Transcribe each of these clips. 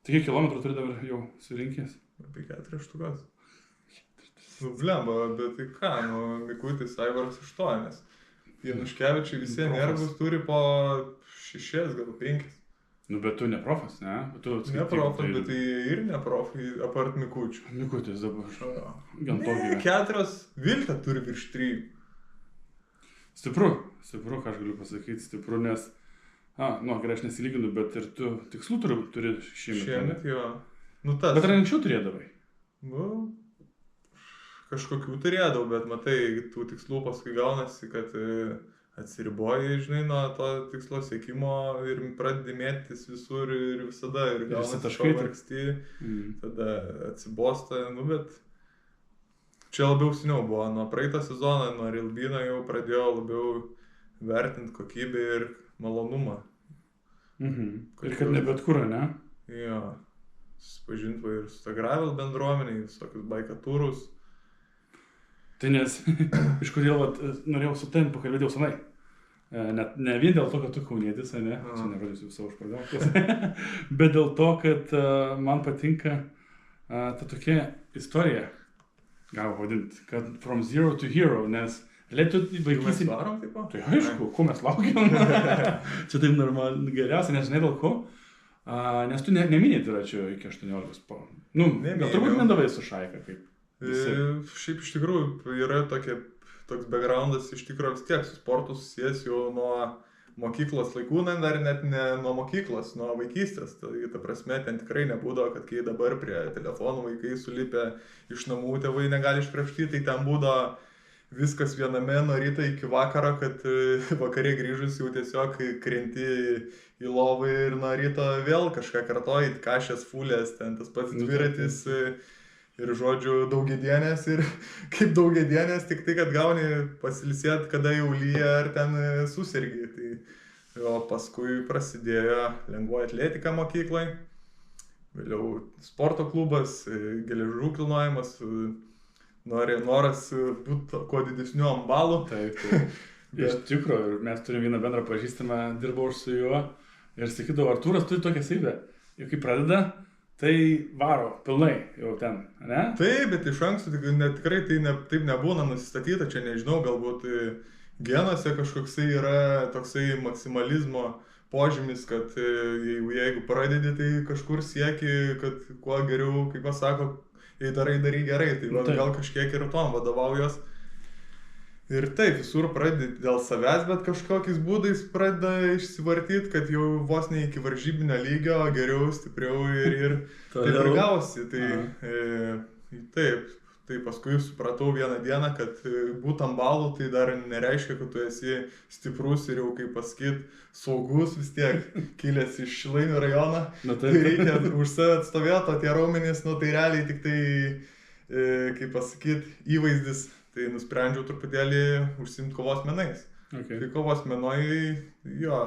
Tai kiek kilometrų turi dabar jau surinkęs? Apie 4 štukas. Blemba, bet tai ką, Mikutis Aivaras 8. Januškevičiai visi nervus turi po 6, gal 5. Bet tu ne profas, ne? Ne profas, bet tai ir ne profai, apart Mikučių. Mikutis dabar. Ne, 4, Viltė turi virš 3. Stipru, ką aš galiu pasakyti, stipru, nes, gerai, aš nesilyginu, bet ir tu tikslų turi šiemet. Šiemet jo. Bet ar anksčiau turėdavai? Kažkokių turėdavau, bet matai, tų tikslų paskui gaunasi, kad atsiriboji, žinai, nuo to tikslo siekimo ir pradedi mėtytis visur ir visada, ir gaunasi pavargsti, tada atsibosta, bet čia labiau seniau buvo, nuo praeitą sezoną, nuo Rilbino jau pradėjau labiau vertinti kokybę ir malonumą. Ir kad ne bet kur, ne? Jo, susipažinti ir su ta gravel bendruomenė, visokius baikatūrus. Tai nes, iš kodėl norėjau su tavim pakalbėti jau senai. Ne vien dėl to, kad tu kaunietis, ne? Čia nerodysiu savo špargalkės. Bet dėl to, kad man patinka ta tokia istorija, galima vadinti, kad from zero to hero, nes tu vaikysi... Mes varom taip pat? Tai aišku, ko mes laukiam. Čia taip normaliai geriausia, nes žinai dėl ko. Nes tu neminėjai dviračio iki 18. Gal turbūt nedavai su šaika kaip. Šiaip iš tikrųjų yra toks backgroundas iš tikrųjų vis tiek su sportu susijęs jau nuo mokyklos laikų, dar net ne nuo mokyklos, nuo vaikystės. Tai ta prasme, ten tikrai nebūdavo, kad kai dabar prie telefonų vaikai sulipę iš namų tėvai negali iškrapštyti, tai ten būdavo viskas viename nuo ryto iki vakaro, kad vakarė grįžus jau tiesiog krenti į lovą ir nuo ryto vėl kažką kartoji, kašės, fulės, ten tas pats dviratis. Ir žodžiu daugiadienės ir kaip daugiadienės, tik tai, kad gauni pasilisėti, kada jau lyja ar ten susirgi. Tai paskui prasidėjo lengvoji atletika mokyklai, vėliau sporto klubas, geležių kilnojimas, noras būti kuo didesniu ambalu. Taip. Iš tikrųjų, mes turim vieną bendrą pažįstamą, dirbau su juo ir sakydavau, Artūras turi tokią savybę. Ir kai pradeda, tai varo pilnai jau ten, ne? Taip, bet iš anksto tikrai tai taip nebūna nusistatyta, čia nežinau, galbūt genuose kažkoksai yra toksai maksimalizmo požymis, kad jeigu pradedi, tai kažkur sieki, kad kuo geriau, kaip aš sako, jei darai gerai, tai gal kažkiek ir tom vadovaujos. Ir taip, visur pradedi dėl savęs, bet kažkokiais būdais pradeda išsivartyti, kad jau vos ne iki varžybinio lygio, geriau, stipriau ir taip ir gausi. Tai paskui supratau vieną dieną, kad būt ambalu tai dar nereiškia, kad tu esi stiprus ir jau, kaip pasakyt, saugus vis tiek, kilęs iš Šilainių rajono. Tai reikia už save atstovėti, o tie raumenys, tai realiai tik tai, kaip pasakyt, įvaizdis. Tai nusprendžiau truputėlį užsiimti kovos menais. Okay. Tai kovos menoj,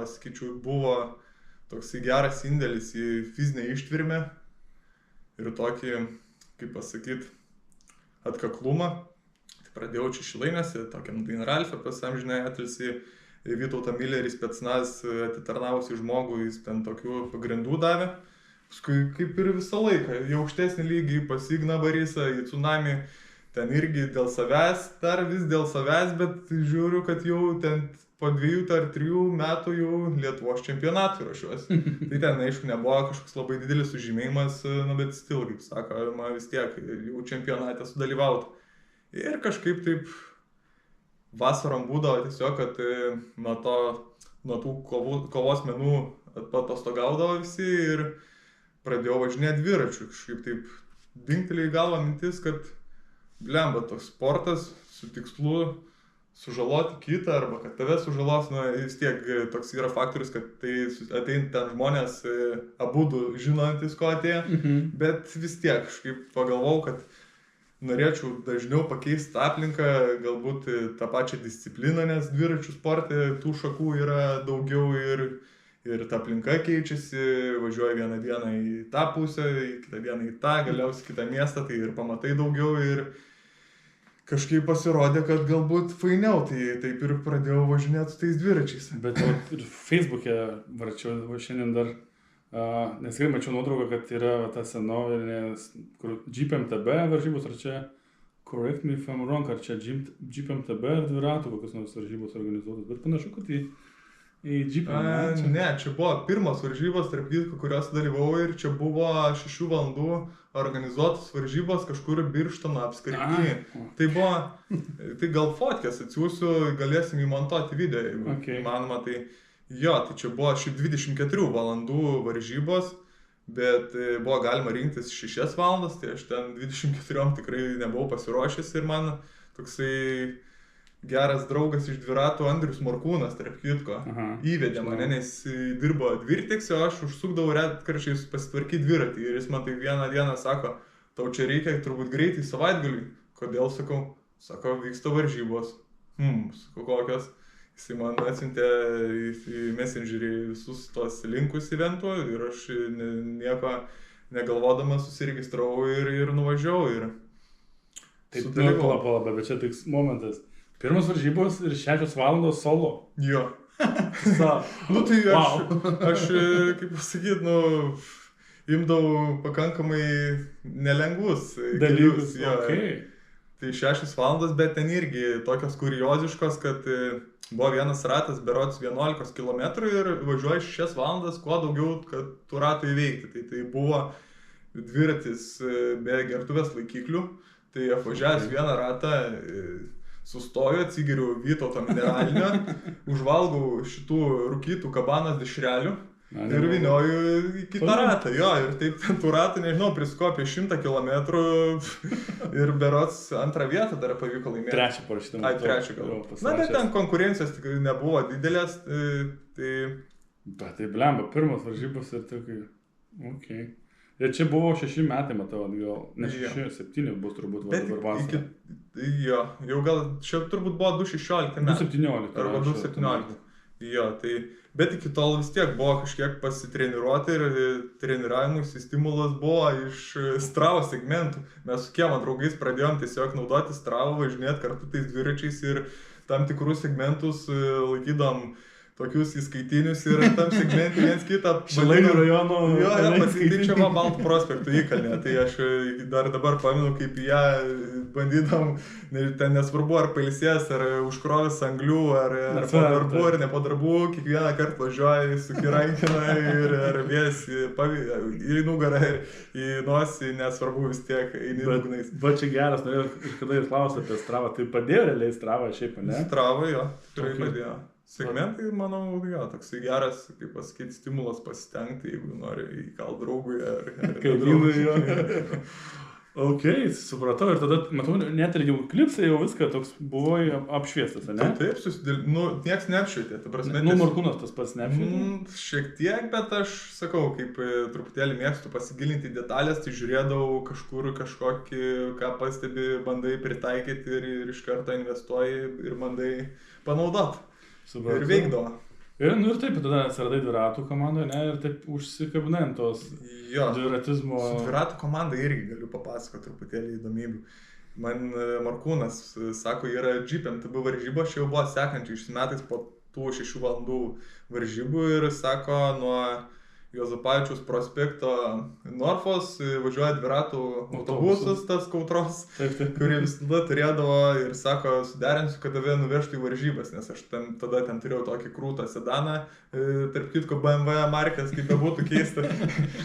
sakyčiau, buvo toksai geras indėlis į fizinę ištvermę ir tokį, kaip pasakyt, atkaklumą. Tai pradėjau čia Šilainėse, tokiam Dainralfė pasamžinai atilsi Vytautą Millerį specnaz atitarnavusi žmogų, jis ten tokių pagrindų davė. Paskui kaip ir visą laiką, į aukštesnį lygį, pas Igną Barisą, į Tsunami. Ten irgi dėl savęs, dar vis dėl savęs, bet žiūriu, kad jau ten po 2 ar 3 metų jau Lietuvos čempionatui ruošiuosi. Tai ten, aišku, nebuvo kažkoks labai didelis sužymėjimas, bet stil, kaip sako, vis tiek jau čempionate sudalyvauti. Ir kažkaip taip vasarom būdavo tiesiog, kad nuo tų kovos menų patostogaudavo visi ir pradėjau važinėti dviračiu. Kažkaip taip dingtelėjo į galvą mintis, kad blemba, toks sportas su tikslu sužaloti kitą arba kad tave sužalos, vis tiek toks yra faktorius, kad tai ateina ten žmonės abudu žinantis, ko atėjo, bet vis tiek kažkaip pagalvojau, kad norėčiau dažniau pakeisti aplinką, galbūt tą pačią discipliną, nes dviračių sporte tų šakų yra daugiau ir ta aplinka keičiasi, važiuoji vieną dieną į tą pusę, kitą dieną į tą, galiausiai kitą miestą, tai ir pamatai daugiau ir kažkaip pasirodė, kad galbūt fainiau, tai taip ir pradėjau važinėti su tais dviračiais. Bet ir Facebook'e varčiau šiandien dar Nes tikrai mačiau nuotrauką, kad yra ta senovinės, kur GPMTB varžybos, ar čia, correct me if I'm wrong, ar čia GPMTB ar dviratų kokios nors varžybos organizuotos, bet panašu, kad į GPMTB. Ne, čia buvo pirmas varžybos, tarp kitko, kurios dalyvau ir čia buvo 6 valandų organizuotos varžybos kažkur Birštono apskrityje. Tai buvo, tai gal fotkės atsiųsiu, galėsim įmontuoti video, jeigu įmanoma. Tai jo, tai čia buvo šiaip 24 valandų varžybos, bet buvo galima rinktis 6 valandas, tai aš ten 24 tikrai nebuvau pasiruošęs ir man toksai geras draugas iš dviratų Andrius Morkūnas, tarp kitko, įvedė mane, nes dirbo dvirteksį, o aš užsukdavau retkarčiais pasitvarkyti dviratį. Ir jis man tai vieną dieną sako, tau čia reikia turbūt greitai savaitgaliui. Kodėl, sakau? Sako, vyksta varžybos. Sakau, kokios? Jisai man atsiuntė į Messengerį visus tos linkus eventų ir aš nieko negalvodamas susiregistravau ir nuvažiavau. Taip, pala, bet čia tik momentas. Pirmas varžybos ir 6 valandos solo. Jo. Tai aš, kaip pasakyti, imdavau pakankamai nelengvus dalykus. Tai 6 valandos, bet ten irgi tokios kurioziškos, kad buvo vienas ratas berods 11 km ir važiuoji 6 valandas, kuo daugiau, kad tų ratų įveikti. Tai buvo dviratis be gertuvės laikiklių, tai apvažiavęs vieną ratą sustoju, atsigeriu Vytauto mineralinio, užvalgau šitų rūkytų kabanos dešrelių ir vynioju į kitą ratą. Jo, ir taip ten tų ratų, nežinau, priskopė 100 km ir berods 2 vietą dar pavyko laimėti. 3 parašytą. 3 gal. Na, bet ten konkurencijos tikrai nebuvo didelės. Bet tai blemba, pirmas varžybos ir tokai, okei. Ir čia buvo 6 metai, matau, gal, ne 6, 7 bus turbūt dabar vasarą. Jo, jau gal, čia turbūt buvo 2016 metai. 2017. Arba 2017. Jo, tai, bet iki tol vis tiek buvo kažkiek pasitreniruoti ir treniravimui stimulas buvo iš Strava segmentų. Mes su kiemo draugais pradėjom tiesiog naudoti Strava, važinėti kartu tais dviračiais ir tam tikrus segmentus laikydom tokius įskaitinius ir tam segmente viens kitą Šilainių rajono. Jo, tai čia buvo Baltų prospektų įkalnė, tai aš dar dabar pamenu, kaip ją bandydam, ten nesvarbu ar pailsės, ar užkrovęs anglių, ar po darbų, ar ne po darbų, kiekvieną kartą važiuoji su kirankina ir vės į nugarą, į nosį, nesvarbu vis tiek eini dugnais. Va čia geras, kada ir klausia apie Stravą, tai padėjo realiai Stravą šiaip, ne? Stravą, jo, tikrai padėjo. Segmentai, manau, jo, toksai geras, kaip pasakyti, stimulas pasitengti, jeigu nori įkalt draugui ar kaimynui jo. Ok, supratau ir tada, matau, net ir jau klipsai jau viską toks buvo apšviestas, ne? Taip, nieks neapšvietė, ta prasme. Markūnas tas pats neapšvietė? Šiek tiek, bet aš sakau, kaip truputėlį mėgstu pasigilinti detalės, tai žiūrėdavau kažkur kažkokį, ką pastebi, bandai pritaikyti ir iš karto investuoji ir bandai panaudoti. Ir veikdavo. Ir taip, tada atsiradai dviratų komandoje, ne, ir taip užsikabinai ant tos dviratizmo. Su dviratų komanda irgi galiu papasakoti truputėlį įdomybių. Man Markūnas sako, yra GPMTB varžybos, čia jau buvo sekančiais metais po tų 6 valandų varžybų ir sako, nuo Juozapavičiaus prospekto Norfos važiuoja dviratų autobusas, tas Kautros, kurį visada turėdavo ir sako, suderinsiu, kad tave nuvežtų į varžybas, nes aš tada ten turėjau tokį krūtą sedaną, tarp kitko BMW markės, kaip bebūtų keista,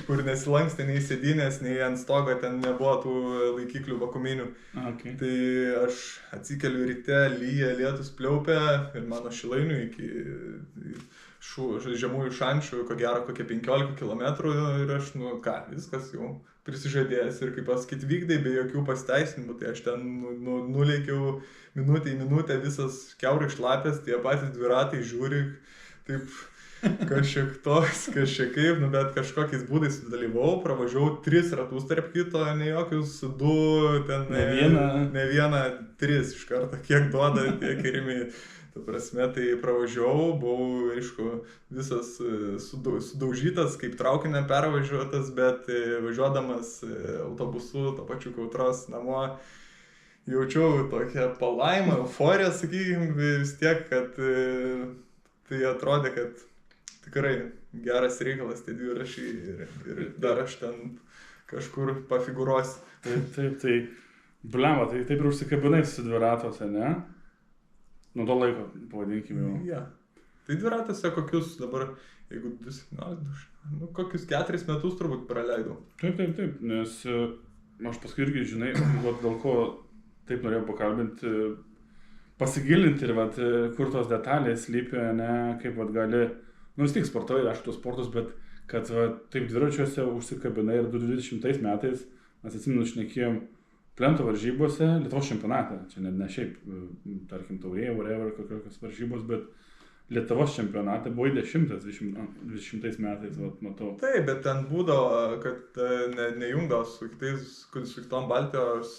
kur nesilankstė nei sėdynės, nei ant stogo, ten nebuvo tų laikiklių vakuminių. Okay. Tai aš atsikeliu ryte, lyja, lietus pliaupia ir mano Šilainių iki žemųjų šančių, ko gero kokie 15 km ir aš, viskas jau prisižadėjęs ir kaip pasakyti, vykdai be jokių pasiteisinimų, tai aš ten nulėkiau minutę į minutę, visas kiaurai šlapės, tie patys dviratai žiūri, taip kažkiek toks, kažkiek kaip, bet kažkokiais būdais dalyvau, pravažiavau 3 ratus tarp kito, ne jokius 2, ten ne vieną, 3 iš karto, kiek duoda, tiek ir imi. Ta prasme, tai pravažiavau, buvau, aišku, visas sudaužytas, kaip traukinio pervažiuotas, bet važiuodamas autobusu, to pačiu Kautros namo, jaučiau tokią palaimą, euforiją, sakykime, vis tiek, kad tai atrodė, kad tikrai geras reikalas tie dviračiai ir dar aš ten kažkur pafigūruosiu. Taip, tai, blemba, tai taip ir užsikabinai su dviratuose, ne? Nuo to laiko, pavadinkime jau. Ja. Tai dviratuose kokius dabar, jeigu 2017, kokius 4 metus turbūt praleidau. Taip, nes aš paskui irgi, žinai, dėl ko taip norėjau pakalbinti, pasigilinti ir kur tos detalės slypi, ne, kaip gali, vis tik sportavai, aišku, tos sportus, bet kad taip dviračiuose užsikabinai ir 2020 metais, mes atsimenu, šnekėjom plento varžybose, Lietuvos čempionate, čia ne šiaip, tarkim, taurėje, whatever, kokios varžybos, bet Lietuvos čempionate buvo 20 metais, matau. Taip, bet ten būdavo, kad nejungdavo su kitom Baltijos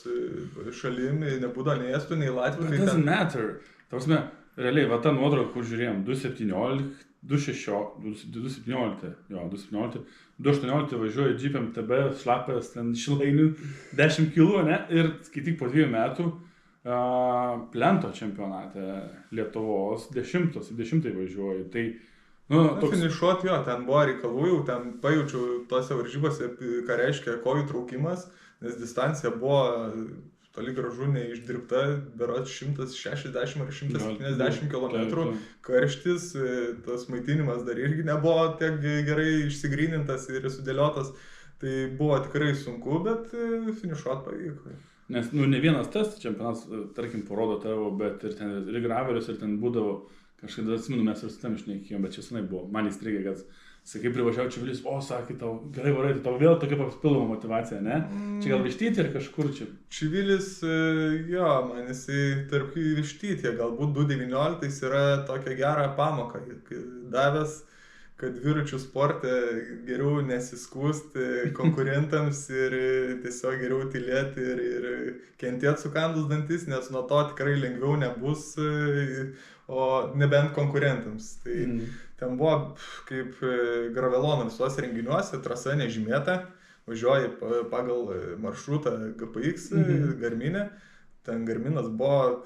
šalimi, nebūdavo nei Estų, nei Latvijų. It doesn't matter. Ta prasme, realiai, ta nuotrauka, kur žiūrėjom, 218 važiuoja Jeep MTB, šlapės, ten šilainių, 10 kg, ne? Ir skaityk po 2 metų plento čempionate Lietuvos 10 važiuoja. Tai, toks... Finišuot jo, ten buvo reikalų, jau ten pajaučiau tose varžybose, ką reiškia kojų traukimas, nes distancija buvo toli gražu neišdirbta, berods 160 ar 170 km, karštis, tas maitinimas dar irgi nebuvo tiek gerai išsigrynintas ir sudėliotas, tai buvo tikrai sunku, bet finišuot pavyko. Nes, ne vienas tas čempionatas, tarkim, parodo tavo, bet ir ten ir graverius, ir ten būdavo, kažkada atsimenu, mes ir su tam šnekėjom, bet čia senai buvo, man įstrigė, kad sakai, privažiavo Čivilis, sakė tau, gerai varai, tau vėl tokia papildoma motivacija, ne? Čia gal vištyti ir kažkur čia? Čivilis, jo, man jisai tarp vištyti, galbūt 2019 yra tokia gera pamoka, davęs, kad dviračių sporte geriau nesiskūsti konkurentams ir tiesiog geriau tylėti ir kentėti sukandus dantis, nes nuo to tikrai lengviau nebus, o nebent konkurentams. Tai ten buvo kaip gravelono visuose renginiuose, trasa nežymėta, važiuoji pagal maršrutą GPX Garminė, ten Garminas buvo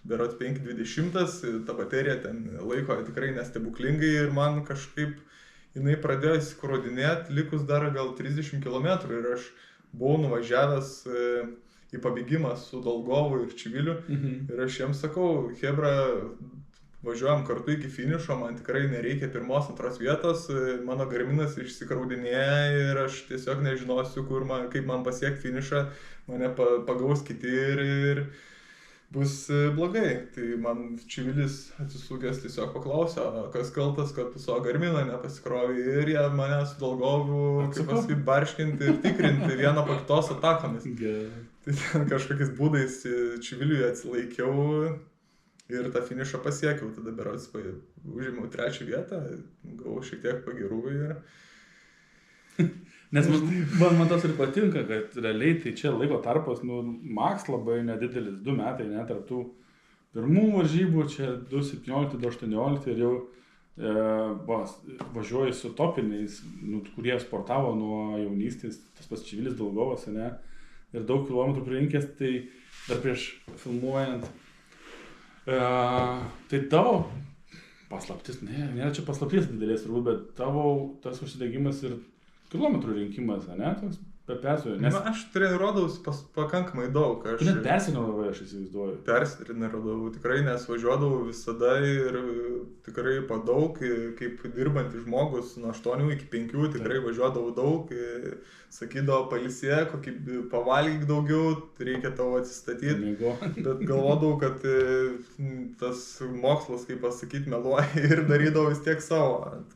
berods 520, ta baterija ten laiko tikrai nestebuklingai ir man kažkaip jinai pradėjo įsikrodinėti, likus dar gal 30 km ir aš buvau nuvažiavęs į pabėgimą su Dolgovu ir Čiviliu ir aš jiems sakau, Hebra, važiuojam kartu iki finišo, man tikrai nereikia 1-2 vietos, mano Garminas išsikraudinėja ir aš tiesiog nežinosiu, kaip man pasiekti finišą, mane pagaus kiti ir bus blogai. Tai man Čivilis atsisukęs tiesiog paklausė, kas kaltas, kad tu savo Garminą nepasikrovai ir jie mane su Dolgovu, kaip pasakyti, barškinti ir tikrinti vieną po kitos atakomis. Tai ten kažkokiais būdais Čiviliui atsilaikiau ir tą finišą pasiekiau. Tada berods užėmiau 3 vietą, gavau šiek tiek pagirų ir... Nes man tas ir patinka, kad realiai tai čia laiko tarpas, maks labai nedidelis, 2 metai, net tarp tų pirmų varžybų, čia 2017-2018 ir jau važiuoju su topiniais, kurie sportavo nuo jaunystės, tas pats Čivilis Dolgovas, ne, ir daug kilometrų pririnkęs, tai dar prieš filmuojant, tai tavo paslaptis, nėra čia paslaptis didelės turbūt, bet tavo tas užsidegimas ir kilometrų rinkimas, ne, toks persuoju, nes... Aš treniruodavausi pakankamai daug. Tu net persinuodavai, aš įsivaizduoju. Persitreniruodavau tikrai, nes važiuodavau visada ir tikrai padaug, kaip dirbantis žmogus, nuo 8 iki 5 tikrai važiuodavau daug, sakydavo pailsėk, pavalgyk daugiau, reikia tavo atsistatyti, bet galvodavau, kad tas mokslas, kaip pasakyti, meluoja ir darydavau vis tiek savo.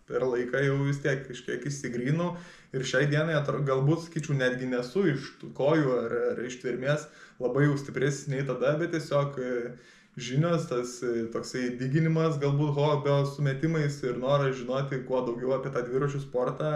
Per laiką jau vis tiek kažkiek išsigrynau ir šiai dienai galbūt, sakyčiau, netgi nesu iš tų kojų ar iš tvermės labai jau stipresnis nei tada, bet tiesiog žinios, tas toksai dyginimas, galbūt hobio sumetimais ir noras žinoti kuo daugiau apie tą dviračių sportą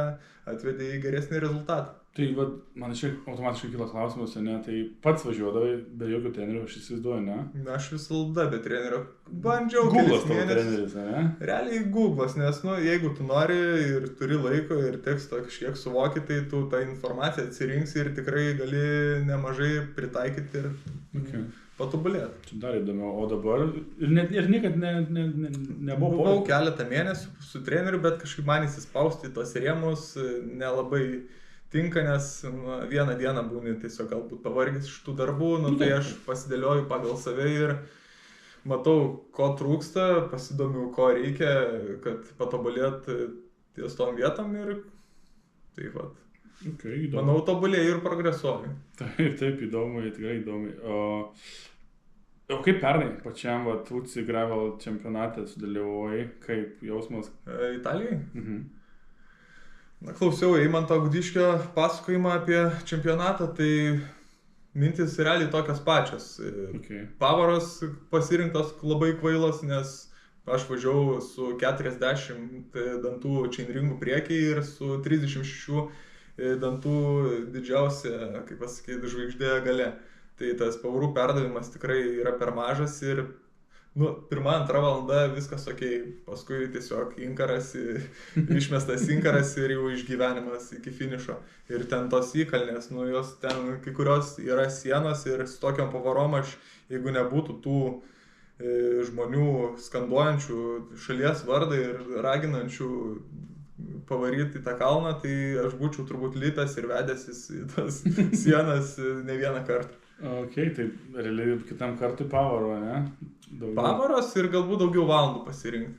atvedė į geresnį rezultatą. Tai man šiek automatiškai kyla klausimas, ne, tai pats važiuodavai be jokių trenerių, aš įsivaizduoju, ne? Na, aš visada be trenerio bandžiau. Google'as tavo treneris, ne? Realiai Google'as, nes, jeigu tu nori ir turi laiko ir tekstą kažkiek suvoki, tai tu tą informaciją atsirinksi ir tikrai gali nemažai pritaikyti ir patobulėti. Čia dar įdomiau, o dabar ir niekad nebuvo. Buvau keletą mėnesių su treneriu, bet kažkaip man įsispausti tos rėmus nelabai tinka, nes vieną dieną būni tiesiog galbūt pavargęs iš tų darbų, tai aš pasidėlioju pagal save ir matau, ko trūksta, pasidomiu, ko reikia, kad patobulėt ties tom vietom ir taip pat. Okay, manau, tobulėjai ir progresuoju. Taip, įdomu, tikrai įdomu. O kaip pernai pačiam UCI Gravel čempionate sudalyvavai, kaip jausmas? Italijai? Na, klausiau Eimanto Gudiškio pasakojimą apie čempionatą, tai mintis realiai tokios pačios. Okay. Pavaros pasirinktos labai kvailos, nes aš važiavau su 40 dantų chainringų priekiai ir su 36 dantų didžiausia, kaip pasakyti, žvaigždė gale. Tai tas pavarų perdavimas tikrai yra per mažas ir pirma, antra valanda viskas okei, paskui tiesiog inkaras, išmestas inkaras ir jau išgyvenimas iki finišo. Ir ten tos įkalnės, jos ten kai kurios yra sienos ir su tokiam pavarom aš, jeigu nebūtų tų žmonių skanduojančių šalies vardą ir raginančių pavaryti į tą kalną, tai aš būčiau turbūt lytas ir vedęsis į tas sienas ne vieną kartą. Ok, tai realiai kitam kartui pavaro, ne? Daugiau. Pavaros ir galbūt daugiau valandų pasirinkti.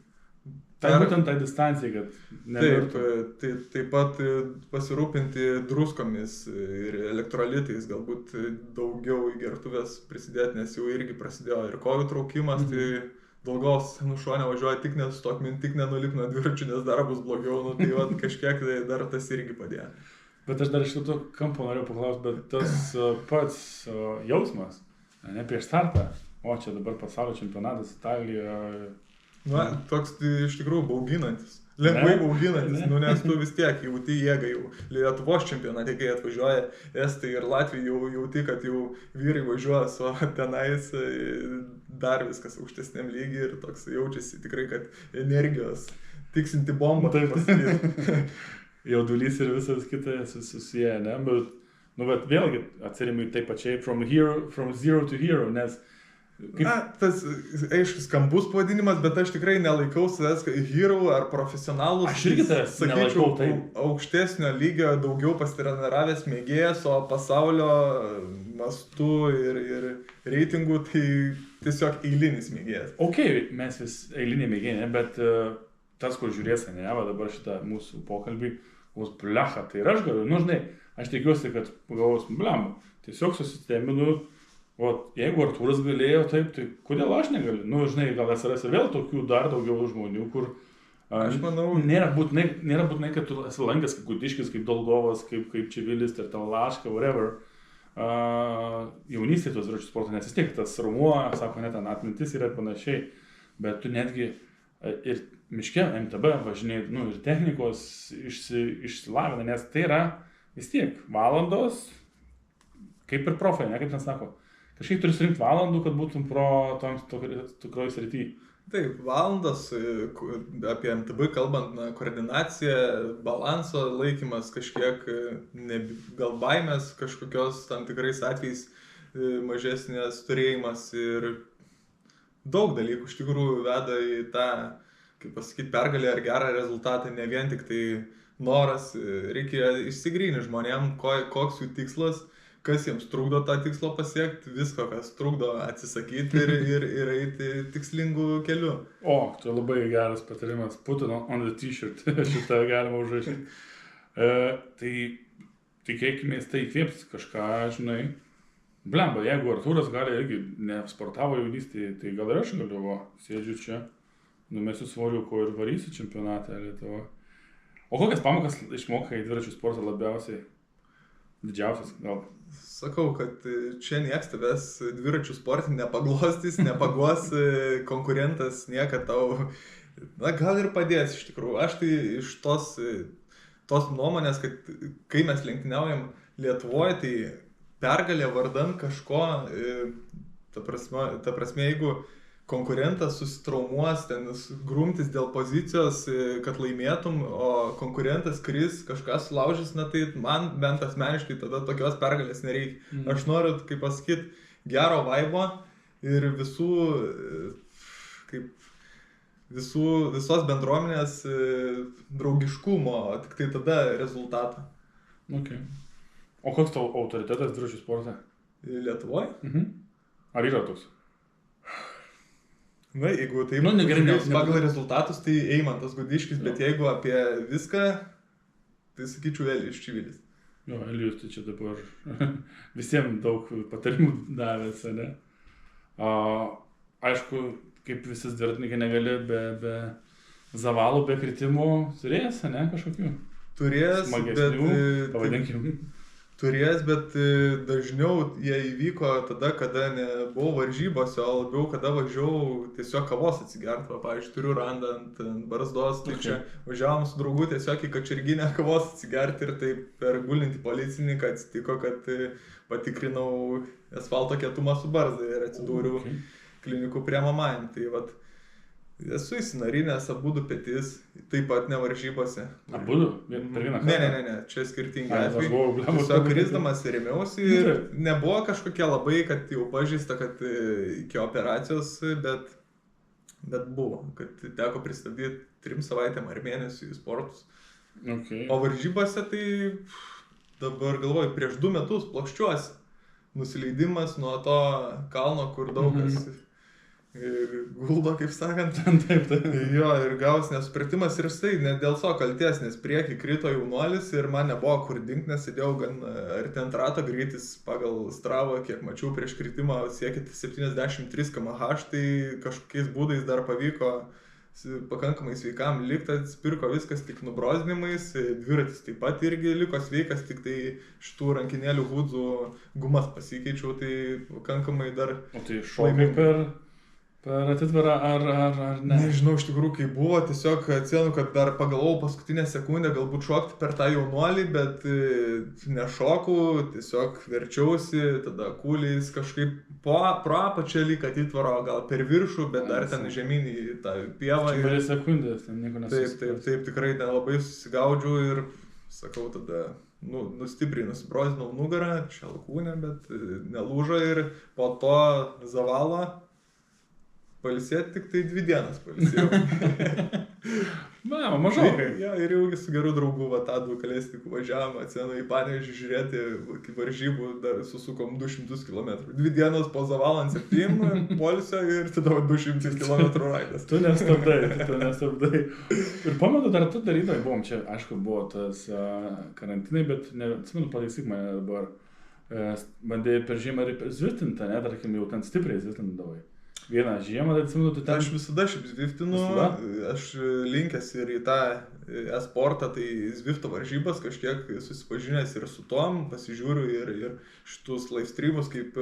Tai būtent tą distanciją, kad nevirtų. Taip pat pasirūpinti druskomis ir elektrolitais, galbūt daugiau į gertuvės prisidėti, nes jau irgi prasidėjo ir kojų traukimas, tai Daugos nušonę važiuoja tik nesustok, tik nenulip nuo dviračių, nes dar bus blogiau, tai kažkiek tai dar tas irgi padėjo. Bet aš dar iš to kampo noriu paklausti, bet tas pats jausmas, ne prieš startą, o čia dabar pasaulio čempionatas Italijoje. Na, toks iš tikrųjų bauginantis, lengvai bauginantis, nes tu vis tiek jauti jėgą jau. Lietuvos čempionate, kai atvažiuoja Estai ir Latvija, jau jauti, kad jau vyrai važiuoja su tenais dar viskas aukštesniam lygiai ir toks jaučiasi tikrai, kad energijos tiksinti bomba. Taip pasakyti. Jaudulys ir visas kitas susiję, ne? Bet vėlgi atsirimi taip pačiai from zero to hero, nes... Tas, aišku, skambus pavadinimas, bet aš tikrai nelaikau savęs hero ar profesionalus. Aš irgi savęs nelaikau taip. Aukštesnio lygio, daugiau pasitreniravęs mėgėjas, o pasaulio mastu ir reitingų tai tiesiog eilinis mėgėjas. Ok, mes vis eiliniai mėgėjai, bet tas, kur žiūrės, ne, dabar šitą mūsų pokalbį, bus blecha, tai ir aš galiu, žinai, aš tikiuosi, kad pagavos blemą, tiesiog susisteminu, jeigu Artūras galėjo taip, tai kodėl aš negaliu, žinai, gal atsirasi vėl tokių dar daugiau žmonių, kur, aš manau, nėra būtinai, kad tu esi lankęs kaip Gudiškis, kaip Dolgovas, kaip Čivilis, ir tavo Laška, whatever, jaunystė tos dviračių sporto, nes vis tiek tas rumuo, sako, net ten atmintis yra panašiai, bet tu netgi ir miške MTB važinėjai, ir technikos išsilavina, nes tai yra vis tiek valandos, kaip ir profai, ne, kaip ten sako, kažkaip turi surinkti valandų, kad būtum pro toms tikroj srity. Taip, valandas, apie MTB kalbant, koordinacija, balanso laikymas kažkiek, gal baimės kažkokios tam tikrais atvejais mažesnės turėjimas ir daug dalykų iš tikrųjų veda į tą, kaip pasakyti, pergalę ar gerą rezultatą, ne vien tik tai noras, reikia išsigrynti žmonėm, koks jų tikslas, kas jiems trukdo tą tikslą pasiekti, visko, kas trukdo atsisakyti ir eiti tikslingų kelių. O, tai labai geras patarimas, put on the t-shirt, šitą galima užrašyti. Tai tikėkime, tai įkvėps kažką, žinai. Blemba, jeigu Artūras gali irgi nesportavo jaunystėje, tai gal ir aš galiu, sėdžiu čia, numesiu svoriuko ir varysiu čempionatą Lietuvoje. O kokias pamokas išmokai dviračių sportą labiausiai? Didžiausias gal? Sakau, kad čia nieks tavęs dviračių sportį nepaglostys, nepaguos konkurentas, niekad tau, gal ir padės iš tikrųjų. Aš tai iš tos nuomonės, kad kai mes lenktyniaujam Lietuvoje, tai pergalė vardan kažko, ta prasme, jeigu konkurentas susitraumuos, ten grumtis dėl pozicijos, kad laimėtum, o konkurentas kris, kažkas sulaužys, na tai man bent asmeniškai tada tokios pergalės nereikia. Aš noriu, kaip pasakyti, gero vaibo ir visos bendruomenės draugiškumo, tik tai tada rezultatą. Okay. O koks tavo autoritetas dviračių sporte? Lietuvoje? Ar yra toks? Na, jeigu taip, pagal rezultatus, tai Eimantas Gudiškis, bet jeigu apie viską, tai sakyčiau Elijus Čivilis. Jo, Elijus, tai čia dabar visiems daug patarimų davęs, ne? Aišku, kaip visi dviratininkai negali be zavalų, be kritimų, turėjęs, ne, kažkokių? Turėjęs, bet dažniau jie įvyko tada, kada nebuvau varžybose, o labiau kada važiavau tiesiog kavos atsigerti. Pavyzdžiui, turiu randą ant barzdos, tai čia važiavom su draugu tiesiog į Kačerginę kavos atsigerti ir taip per gulintį policininką atsitiko, kad patikrinau asfalto kietumą su barzda ir atsidūriau klinikų prie mamajam. Tai vat, esu įsinarinęs abudu petis, taip pat ne varžybose. Abudu? Per vieną kartą? Ne, čia skirtingi atvejai. Tiesiog krisdamas rėmiausi ir nebuvo kažkokie labai, kad jau pažįsta, kad iki operacijos, bet buvo, kad teko pristabdyti 3 savaitėm ar mėnesių į sportus. Okay. O varžybose tai dabar galvoju, prieš 2 metus plokščiuosi. Nusileidimas nuo to kalno, kur daug kas guldo, kaip sakant. Taip. Jo, ir gaus nesupratimas ir jisai ne dėl so kalties, nes priekį krito jaunuolis ir man nebuvo kur dingt, nes sėdėjau gan arti ant rato, greitis pagal Stravą, kiek mačiau prieš kritimą, siekit 73 km/h, tai kažkokiais būdais dar pavyko pakankamai sveikam likti, atsipirko viskas tik nubrozdinimais, dviratis taip pat irgi liko sveikas, tik tai šitų rankinėlių hūdzų gumas pasikeičiau, tai pakankamai dar... O tai šokai per atitvarą ar ne? Nežinau, iš tikrųjų, kai buvo, tiesiog atsimenu, kad dar pagalvojau paskutinę sekundę galbūt šokti per tą jaunuolį, bet nešokau, tiesiog verčiausi, tada kūliais kažkaip pro apačią lyg atitvaro, gal per viršų, bet dar ten žemyn į tą pievą. Čia kelias sekundės, ten nieko nesusitikęs. Taip, tikrai nelabai susigaudžiau ir sakau tada, stipriai nusibrozdinau nugarą, čia alkūnę, bet nelūžo ir po to zavalo. Pailsėti tik tai 2 dienas pailsėjau. Mažokai. Ja, ir jau su geru draugu Tadu Kalesniku važiavom, atsimenu į Panevėžį žiūrėti, kaip varžybų dar susukom 200 km. 2 dienos po zavalą ant 7 poilsio ir tada 200 km raidas. Tu nestabdai. Ir pamenu, dar tu darydavai, buvom čia, aišku, buvo tas karantinai, bet atsimenu, pataisyk mane dabar, bandėjai per žiemą ir zvitintą, ne, tarkim, jau ten stipriai zvitindavai. Vieną žiemą, tai atsimenu, tu ten... Aš visada šiaip zviftinu, aš linkęs ir į tą e-sportą, tai Zvifto varžybas kažkiek susipažinęs ir su tom, pasižiūriu ir šitus live streamus, kaip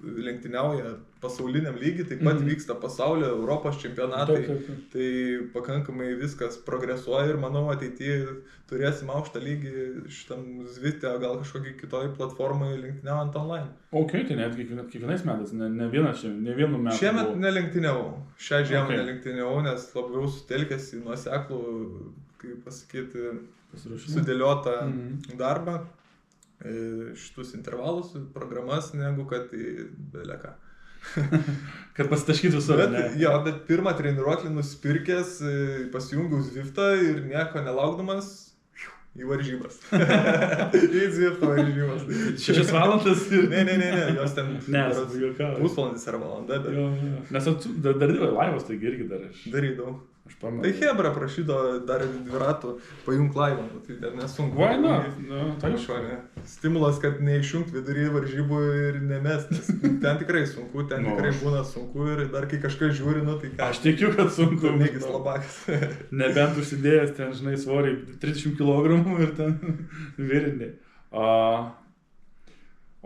lenktyniauja pasauliniam lygiai, taip pat vyksta pasaulio, Europos čempionatai, tai pakankamai viskas progresuoja ir manau ateityje turėsim aukštą lygį šitam Zvifte, gal kažkokį kitoj platformai lenktyniaujant online. Ok, tai net kiekvienais metais, ne vienu metu. Šiemet nelenktyniavau, šią žiemą nelenktyniavau, nes labiau sutelkęs į nuoseklų, kaip pasakyti, sudėliotą darbą, šitus intervalus, programas, negu kad į beleką. Kad pasitaškytų save. Jo, bet pirmą treniruoklį nusipirkęs, pasijungiau Zviftą ir nieko nelaukdamas į varžybas. Į Zvifto varžybas. 6 valandas ir... Ne, jos ten pusvalandis ar valanda. Bet... Nes darydavai laivas, taigi irgi dar aš. Darydavau. Tai Hebra prašydo dar 2 ratų pajung laivą, tai nesunku. Why not? Tai Stimulas, kad neišjungt vidury varžybų ir nemest, nes ten tikrai sunku, tikrai būna sunku ir dar kai kažkas žiūri, tai ką. Aš tikiu, kad sunku. Mėgis labakas. Nebent užsidėjęs ten, žinai, svorį 30 kg ir ten virinį.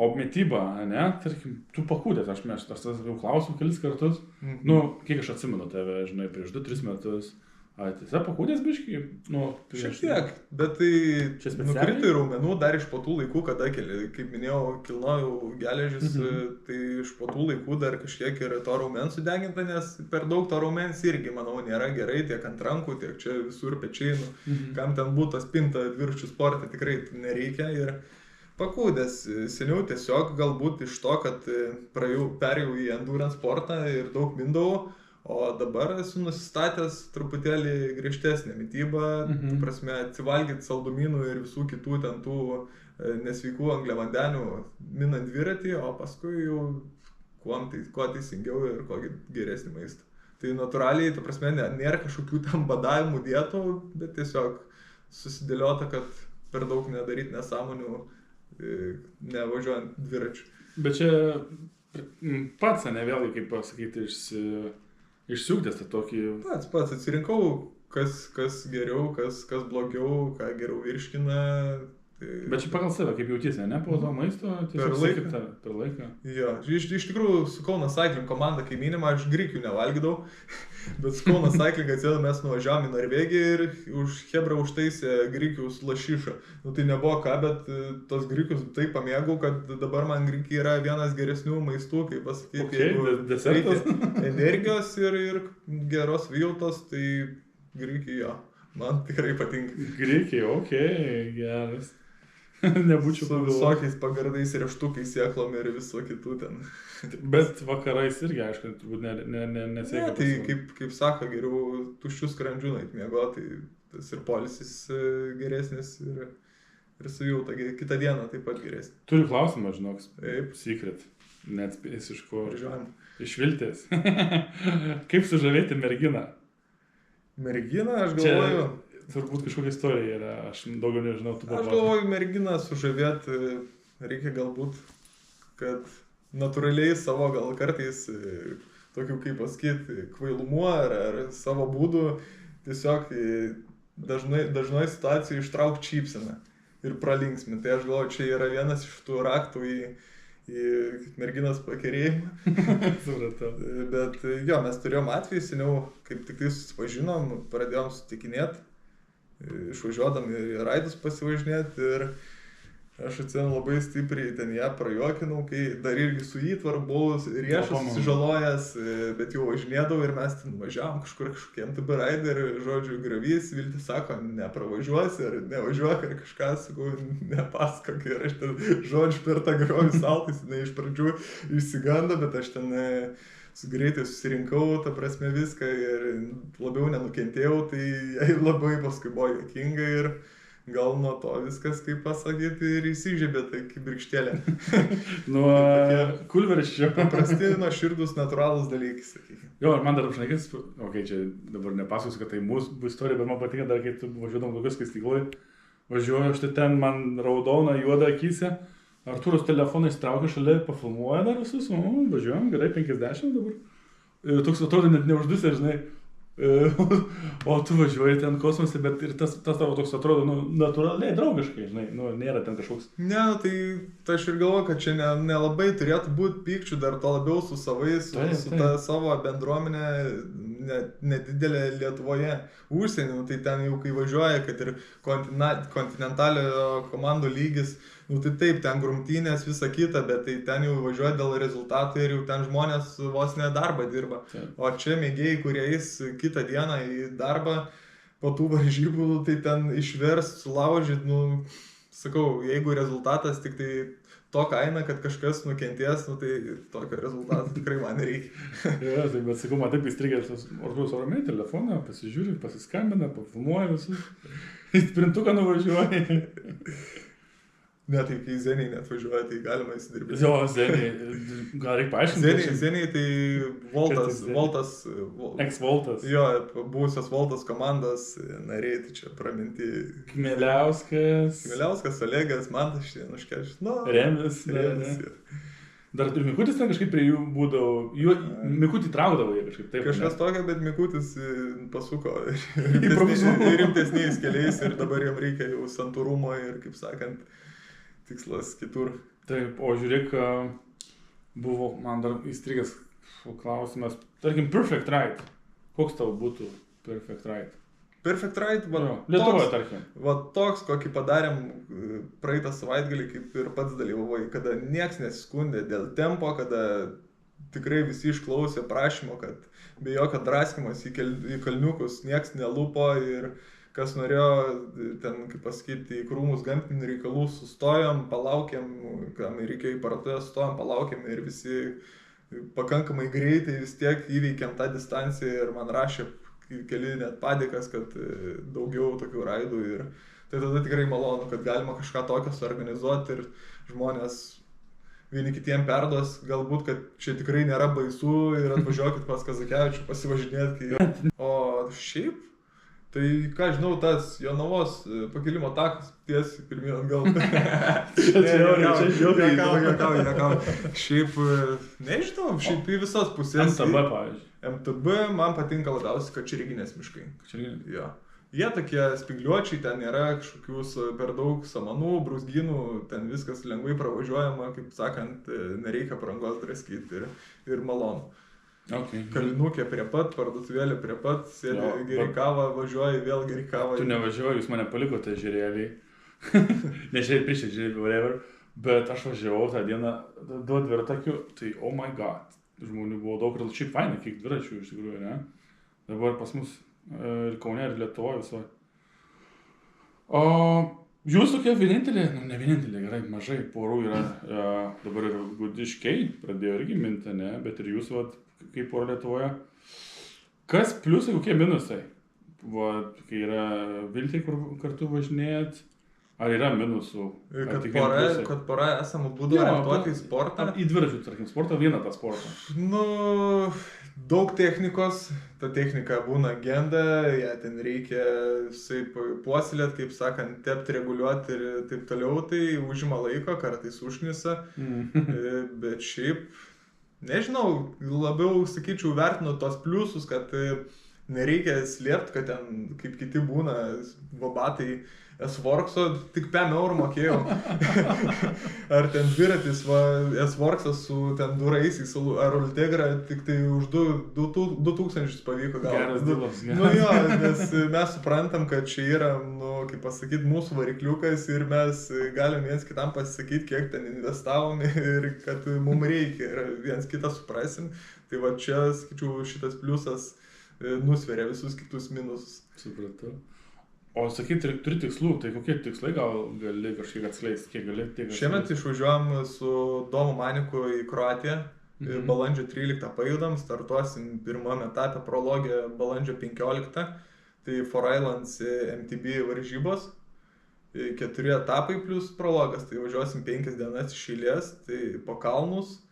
O metyba, ne, tarkim, tu pakūdės, aš jau klausiu kelis kartus, kiek aš atsimenu tave, žinai, prieš 2-3 metus, Ar tiesa pakūdės biškai? Nu, Šiek tiek, bet tai Čia specialiai? nukrito į raumenų dar iš po tų laikų, kada, kaip minėjau, kilnojau geležis, tai iš po tų laikų dar kažkiek ir to raumens sudeginta, nes per daug to raumens irgi, manau, nėra gerai tiek ant rankų, tiek čia visur pečiai, kam ten būtų spinta dviračių sporte, tikrai nereikia. Ir pakūdės, seniau tiesiog galbūt iš to, kad perėjau į endurance sportą ir daug mindavau, o dabar esu nusistatęs truputėlį griežtesnę mitybą, prasme, atsivalgyti saldumynų ir visų kitų ten tų nesveikų angliavandenių minant dviratį, o paskui jau kuo teisingiau ir kuo geresnį maistą. Tai natūraliai, ta prasme, nėra kažkokių tam badavimų dietų, bet tiesiog susidėliota, kad per daug nedaryti nesąmonių, nevažiuojant dviračių. Bet čia pats, ne vėlgi, kaip pasakyti, išsiugdęs tą tokį... Pats atsirinkau, kas geriau, kas blogiau, ką geriau virškina. Bet čia pagal save, kaip jautiesi, ne? Po to maisto, per laiką. Jo, iš tikrųjų su Kauno Cycling komanda kaimynima, aš grikių nevalgydavau, bet su Kauno Cycling atsėdam mes nuvažiavom į Norvegiją ir už Hebra užtaisė grikių su lašiša. Nu tai nebuvo ką, bet tos grikius taip pamėgau, kad dabar man grikiai yra vienas geresnių maistų, kaip pasakyti, jeigu energijos ir geros vijautos, tai grikiai jo, man tikrai patinka. Grikiai, geras. Nebūčiau su visokiais pagardais, rieštukais, sėklom ir viso kitų ten. Bet vakarais irgi, aišku, turbūt nesiekia. Ne, tai kaip sako, geriau tuščių skrandžių nueit miegoti, tai tas ir polisis geresnis ir savijauta kitą dieną taip pat geresnis. Turiu klausimą, žinok, Taip. Secret, neatspės iš ko. Važiuojam. Iš Viltės. Kaip sužavėti merginą? Merginą, aš galvoju... Turbūt kažkokia istorija yra, aš daugiau nežinau, tu Aš galvoju, merginą sužavėti reikia galbūt, kad natūraliai savo gal kartais tokių, kaip pasakyti, kvailumu ar savo būdų tiesiog dažnai situacijai ištraukti šypseną ir pralinksminti. Tai aš galvoju, čia yra vienas iš tų raktų į merginos pakerėjimą. Supratau. Bet jo, mes turėjom atvejį, seniau kaip tik tai susipažinom, pradėjom sutikinėti. Išvažiuodami į raidus pasivažinėti ir aš atsimenu labai stipriai ten ją prajuokinau, kai dar irgi su įtvaru buvau riešas susižalojęs, bet jau važinėdavau ir mes ten važiavom kažkokiem TB raidai ir, žodžiu, gravys, Viltis sako, nepravažiuosi ar nevažiuok ar kažką, sakau, nepasakok ir aš ten, žodžiu, per tą gravį saltais, jinai iš pradžių išsigando, bet aš ten greitai susirinkau, ta prasme viską ir labiau nenukentėjau, tai jai labai paskui buvo juokinga ir gal nuo to viskas, kaip pasakyti, ir įsižiebė, tai kaip birkštėlė. Nuo kulverščio. Paprasti, nuoširdūs, natūralūs dalykai, sakykime. Jo, ir man dar apšnekės, čia dabar nepasakosiu, kad tai mūsų istorija, bet man patinka dar, kai tu važiuodam kokios skaistykloj, važiuoju, štai ten man raudona, juoda akyse. Artūros telefoną įsitraukia šalia, pafilmuoja dar visus, važiuojam, gerai, 50 dabar. Ir toks atrodo net neuždusė, žinai, o tu važiuoji ten kosmose, bet ir tas tavo toks atrodo, natūraliai, draugiškai, žinai, nėra ten kažkoks. Ne, tai aš ir galvoju, kad čia nelabai turėtų būti pykčių, dar to labiau su savais, su ta savo bendruomenė, nedidelė Lietuvoje, užsienį, tai ten jau kai važiuoja, kad ir kontinentalio komandų lygis, tai taip, ten grumtynės, visa kita, bet tai ten jau važiuoja dėl rezultatų ir jau ten žmonės vos ne darbą dirba. O čia mėgėjai, kurie eis kitą dieną į darbą po tų varžybų, tai ten išvers, sulaužyt, sakau, jeigu rezultatas tik tai to kaina, kad kažkas nukentės, tai tokio rezultato tikrai man nereikia. Ja, tai bet sakau, man taip įstrigęs tas Artūros Oromė telefoną, pasižiūri, pasiskambina, pafilmuoja visus, į sprintuką nuvažiuoja. Ne, tai kai Zeniai net važiuoja, tai galima įsidirbti. Jo, Zeniai, gal reikia paaiškinti? Zeniai tai Voltas. Ex-Voltas. Jo, buvusios Voltas komandos nariai, tai čia praminti. Kmieliauskas, Olegas, Mantas Štėnuškeš. Remis. Dar ir Mikutis ten kažkaip prie jų būdavo, Mikutį traukdavo jie kažkaip taip. Kažkas tokio, bet Mikutis pasuko rimtesniais keliais ir dabar jam reikia jau santūrumo ir, kaip sakant, tikslas kitur. Taip, o žiūrėk, buvo man dar įstrigęs klausimas, tarkim, perfect ride. Koks tau būtų perfect ride? Perfect Ride, va, Lietuvoje, tarkim. Va toks, kokį padarėm praeitą savaitgalį, kaip ir pats dalyvavai, kada nieks nesiskundė dėl tempo, kada tikrai visi išklausė prašymo, kad be jokio draskimas į kalniukus nieks nelupo ir kas norėjo ten, kaip pasakyti, į krūmus gamtinių reikalų sustojom, palaukėm, kam reikėjo į parduotuvę, sustojom, palaukėm ir visi pakankamai greitai vis tiek įveikėm tą distanciją ir man rašė keli net padėkas, kad daugiau tokių raidų ir tai tada tikrai malonu, kad galima kažką tokio suorganizuoti ir žmonės vieni kitiem perduos, galbūt, kad čia tikrai nėra baisu ir atvažiuokit pas Kazakevičių pasivažinėti. O šiaip, tai ką žinau, tas Jonavos pakilimo takas tiesiai pirmyn atgal. Juokauju. Šiaip, nežinau, šiaip į visas pusės. MTB, pavyzdžiui. MTB man patinka labiausiai Kačerginės miškai. Kačerginės? Jo. Jie tokie spygliuočiai, ten nėra kažkokių per daug samanų, brūzgynų, ten viskas lengvai pravažiuojama, kaip sakant, nereikia prangos draskyti ir malonu. Okay. Kalinukė prie pat, parduotuvėlė prie pat, sėdė geri kavą, važiuoji, vėl geri kavą. Tu nevažiuoji, jūs mane palikote žiūrėliai. Nežiūrėliai, prieš žiūrėliai, whatever. Bet aš važiavau tą dieną duot dvirtakių, tai oh my god, žmonių buvo daug ir šiaip fainai, kiek dviračių iš tikrųjų, ne? Dabar pas mus ir Kaune, ir Lietuvoje visoje. O jūs tokie vienintelė, ne vienintelė, gerai, mažai porų yra, dabar ir Gudiškiai pradėjo irgi minti, ne, bet ir jūs, vat, kaip pora Lietuvoje. Kas pliusai, kokie minusai? Vat, kai yra Viltai, kur kartu važinėjat, ar yra minusų? Kad pora esame būdų orientuoti į sportą? Į dviračių, tarkim, sportą, vieną tą sportą. Nu, daug technikos, ta technika būna genda, ją ten reikia puoselėti, kaip sakant, tepti, reguliuoti ir taip toliau, tai užima laiko, kartais užnisa, bet šiaip, nežinau, labiau, sakyčiau, vertinu tos pliusus, kad nereikia slėpti, kad ten, kaip kiti būna, batai S-Workso, tik 5 eurų mokėjau. Ar ten dviratis, S-Worksas su ten duraisiais, ar Ultegra, tik tai už 2000 pavyko gauti. Geras dilas. Nu jo, nes mes suprantam, kad čia yra, nu, kaip pasakyti, mūsų varikliukas ir mes galim viens kitam pasakyti, kiek ten investavom ir kad mums reikia ir viens kitą suprasim. Tai va čia, sakyčiau, šitas pliusas nusveria visus kitus minusus. Supratau. O sakyti, turi tikslų, tai kokie tikslai gali kažkiek atskleisti, kiek gali tiek atskleisti? Šiemet išvažiuojam su Domu Maniku į Kroatiją, balandžio 13 pajudam, startuosim pirmame etape prologę balandžio 15, tai Four Islands MTB varžybos, 4 etapai plus prologas, tai važiuosim 5 dienas iš eilės, tai po kalnus.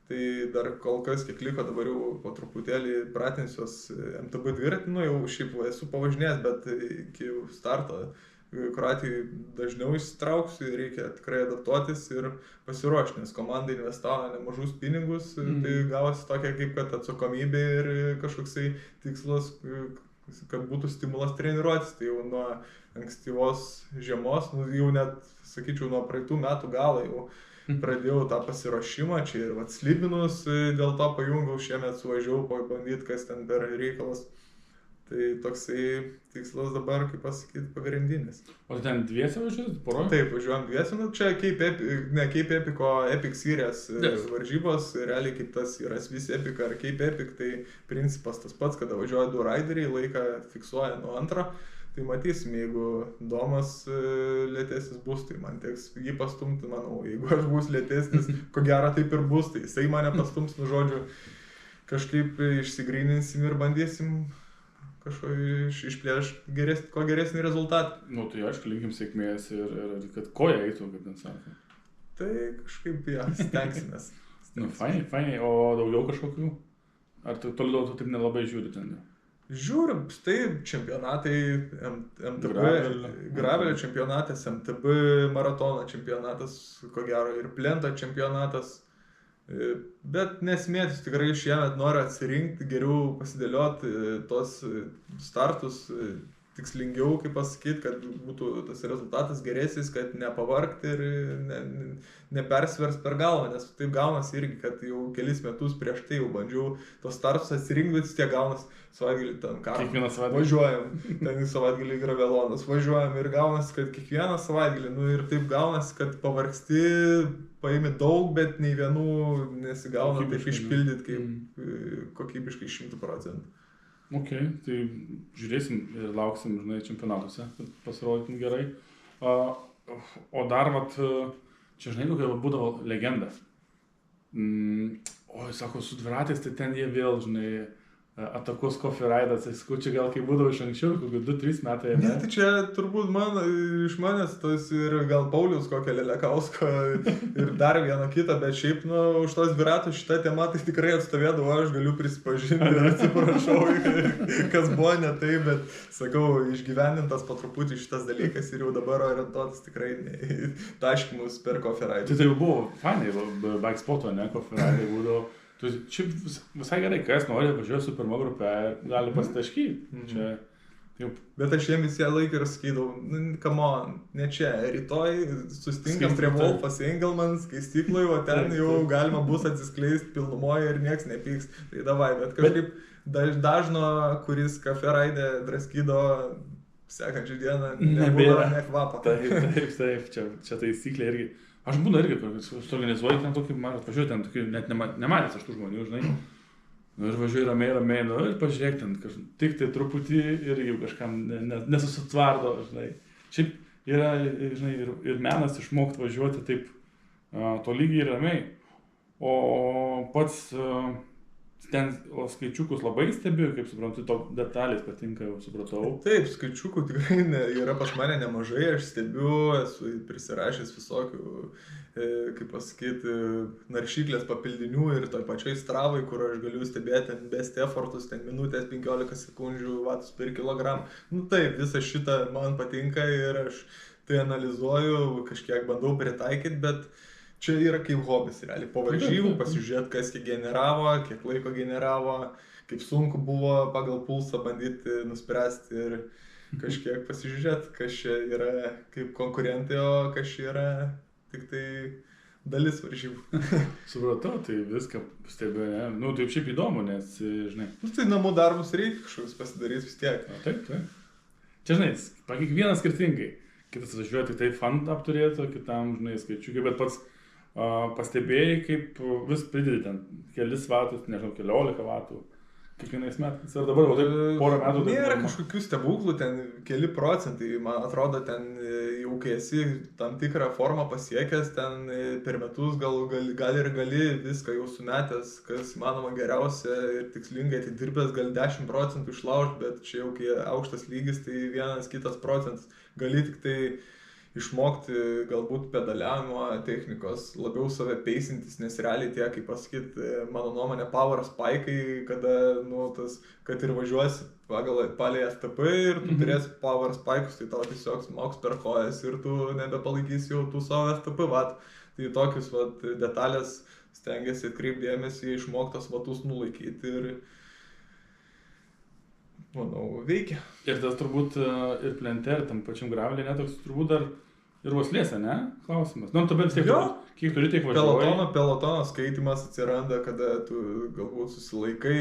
Tai dar kol kas, kiek liko, dabar jau po truputėlį pratinsiuos MTB dviratį, nu jau šiaip esu pavažinėjęs, bet iki starto Kroatijai dažniau įsitrauksiu ir reikia tikrai adaptuotis ir pasiruošti, nes komanda investavo nemažus pinigus, tai gavosi tokia kaip kad atsakomybė ir kažkoksai tikslas, kad būtų stimulas treniruotis, tai jau nuo ankstyvos žiemos, nu, jau net, sakyčiau, nuo praeitų metų galo jau pradėjau tą pasiruošimą, čia ir slibinus dėl to pajungiau, šiemet suvažiavau pabandyti, kas ten per reikalas. Tai toksai tikslas dabar, kaip pasakyti, pagrindinis. O ten dviese važiuosit, poroje? Taip, važiuojam dviese, nu čia Cape Epico Epic Series varžybos, realiai kaip tas yra Swiss Epic ar Cape Epic, tai principas tas pats, kada važiuoja 2 raideriai, laiką fiksuoja nuo antro. Tai matysim, jeigu Domas lėtesnis bus, tai man teks jį pastumti, manau, jeigu aš bus lėtesnis, ko gero taip ir bus, tai jisai mane pastums, nu žodžiu, kažkaip išsigryninsim ir bandysim kažko išplėšti kuo geresnį rezultatą. Nu tai aišku, linkim sėkmės ir kad koja eitų, kaip ten sako. Tai kažkaip, ja, stengsimės. Nu, fainai, o daugiau kažkokių? Ar tu toliau tu taip nelabai žiūri ten? Žiūrim, tai čempionatai, MTB, gravelio čempionatas, MTB maratono čempionatas, ko gero ir plento čempionatas, bet nesmėtis, tikrai šiemet noriu atsirinkti, geriau pasidėlioti tos startus tikslingiau, kaip pasakyti, kad būtų tas rezultatas geresnis, kad nepavargti ir nepersvers per galvą, nes taip gaunasi irgi, kad jau kelis metus prieš tai jau bandžiau tos startus atsirinkti, bet vis tiek gaunasi savaitgalį ten Kiekvieną savaitgalį. važiuojam, ten į savaitgalį Gravelonas, važiuojam ir gaunasi, kad kiekvieną savaitgalį, ir taip gaunasi, kad pavargsti, paimi daug, bet nei vienų nesigauna taip išpildyti kaip kokybiškai 100%. Ok, tai žiūrėsim ir lauksim, žinai, čempionatuose, kad pasirodytum gerai. O dar, čia, žinai, kokia būdavo legenda. Sako, su dviratais, tai ten jie vėl, žinai, atakuos Coffee Ride'as, tai čia gal kaip būdavo iš anksčiau, kokiu 2-3 metai. Ne, tai čia turbūt iš manęs tos ir gal Paulius kokią Lelekausko ir dar vieną kitą, bet šiaip, už tos dviratus šitą temą tai tikrai atstovėdavau, aš galiu prisipažinti ir atsiprašau, kas buvo ne tai, bet sakau, išgyvenintas po truputį šitas dalykas ir jau dabar orientuotas tikrai taškymus per Coffee Ride. Tai jau buvo fainai, bike spoto, ne, Coffee Ride būdavo. Tu šiaip visai gerai, kas nori važiuoti su pirma grupė, gali pasitaškyti. Čia, bet aš jiems visą laiką ir sakydavau, come on, ne čia, rytoj susitinkam prie Wolfas Engelmans, skaistykloje, o ten jau galima bus atsiskleisti pilnumoje ir nieks nepyks. Tai davai, bet kažkaip dažno, kuris Coffee Ride draskydo sekančią dieną, nebūdavo nekvapo. Taip, čia taisyklė irgi. Aš būna irgi, kad suorganizuoju ten tokį, man atvažiuoju ten tokį, net nematęs aš tų žmonių, žinai. Ir važiuoju ramiai, ir pažiūrėk ten, tik tai truputį ir jau kažkam nesusitvardo, žinai. Šiaip yra, žinai, ir menas išmokti važiuoti taip tolygiai ir ramiai. O pats ten skaičiukus labai stebiu, kaip suprantu, to detalės patinka, jau supratau. Taip, skaičiukų tikrai yra pas mane nemažai, aš stebiu, esu prisirašęs visokių, kaip pasakyti, naršyklės papildinių ir toj pačioj Stravai, kur aš galiu stebėti ten best effortus, ten minutės 15 sekundžių, vatus per kilogramą. Taip, visa šitą man patinka ir aš tai analizuoju, kažkiek bandau pritaikyti, bet čia yra kaip hobis, realiai, po varžybų pasižiūrėti, kas kiek generavo, kiek laiko generavo, kaip sunku buvo pagal pulsą bandyti nuspręsti ir kažkiek pasižiūrėti, kas čia yra kaip konkurentai, o kas čia yra tik tai dalis varžybų. Supratau, tai viską stebiu, ne? Taip šiaip įdomu, nes, žinai. Tai namų darbus reikia kažkoks pasidaryti vis tiek. Taip. Čia, žinai, kiekvienas skirtingai. Kitas važiuoja tik tai fun apturėtų, kitam, žinai, skaičiukai, bet pats pastebėjai, kaip vis pridedi ten kelis vatus, nežinau, 14 vatų kiekvienais metais. Ir dabar jau taip porą metų. Nėra kažkokių stebuklų, ten keli procentai, man atrodo, ten jau kai esi tam tikrą formą pasiekęs, ten per metus gal ir gali viską jau sumetęs, kas manoma geriausia ir tikslingai atidirbęs, gal 10% išlaužti, bet čia jau kai aukštas lygis, tai vienas kitas procentas gali tik tai išmokti galbūt pedaliavimo technikos, labiau save peisintis, nes realiai tie, kaip pasakyti, mano nuomonė, power spike'ai, kada, kad ir važiuosi palei FTP ir tu turėsi power spike'us, tai tau tiesiog smoks per kojas ir tu nebepalaikysi jau tų savo FTP vatų. Tai tokius detalės stengiasi atkreipdėmėsi, išmoktas vatus nulaikyti ir manau, veikia. Ir tas turbūt ir plente, ir tam pačiam gravelė, toks turbūt dar ir uoslėse, ne? Klausimas. Tu bent vis tiek, kiek turi, tiek važiuoji. Pelotono skaitimas atsiranda, kada tu galbūt susilaikai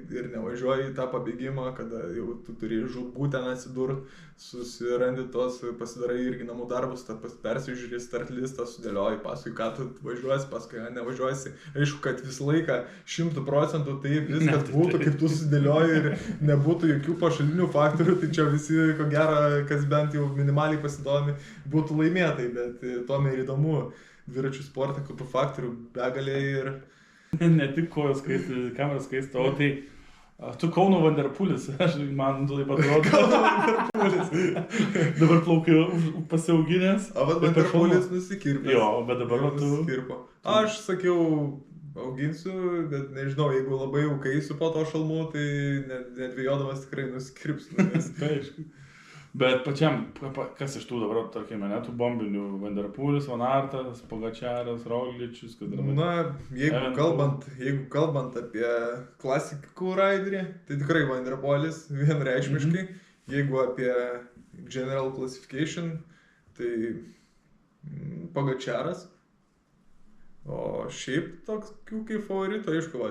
ir nevažiuoji į tą pabėgimą, kada jau tu turi žūtbūt ten atsidurt, susirandi tos, pasidarai irgi namų darbus, persižiūri start listą, sudėlioji, paskui ką tu važiuosi, paskui nevažiuosi. Aišku, kad visą laiką 100% tai viskas būtų, kaip tu sudėlioji ir nebūtų jokių pašalinių faktorių, tai čia visi, ko gero, kas bent jau minimaliai pasidomi, būtų laimėtai, bet tuom ir įdomu dviračių sportą, kad tų faktorių begalė ir... Ne tik kojos skaisti, kameros skaisti, o tai tu Kauno Vanderpulis, man taip atrodo. Kauno Vanderpulis. Dabar plaukiu pasiauginęs. O bet Vanderpulis nusikirpęs. Jo, bet dabar tu... Aš sakiau, auginsiu, bet nežinau, jeigu labai jau kaisiu po to šalmu, tai nedvėjodamas tikrai nusikirpsiu. Tai aišku. Bet pačiam, kas iš tų dabar, tarkime, tų bombinių, Vanderpulis, Van Artas, Pogačaras, Rogličius, kad... Jeigu kalbant apie klasikų raiderį, tai tikrai Vanderpulis vienreikšmiškai. jeigu apie general classification, tai Pogačaras. O šiaip toks kaip favorito, aišku,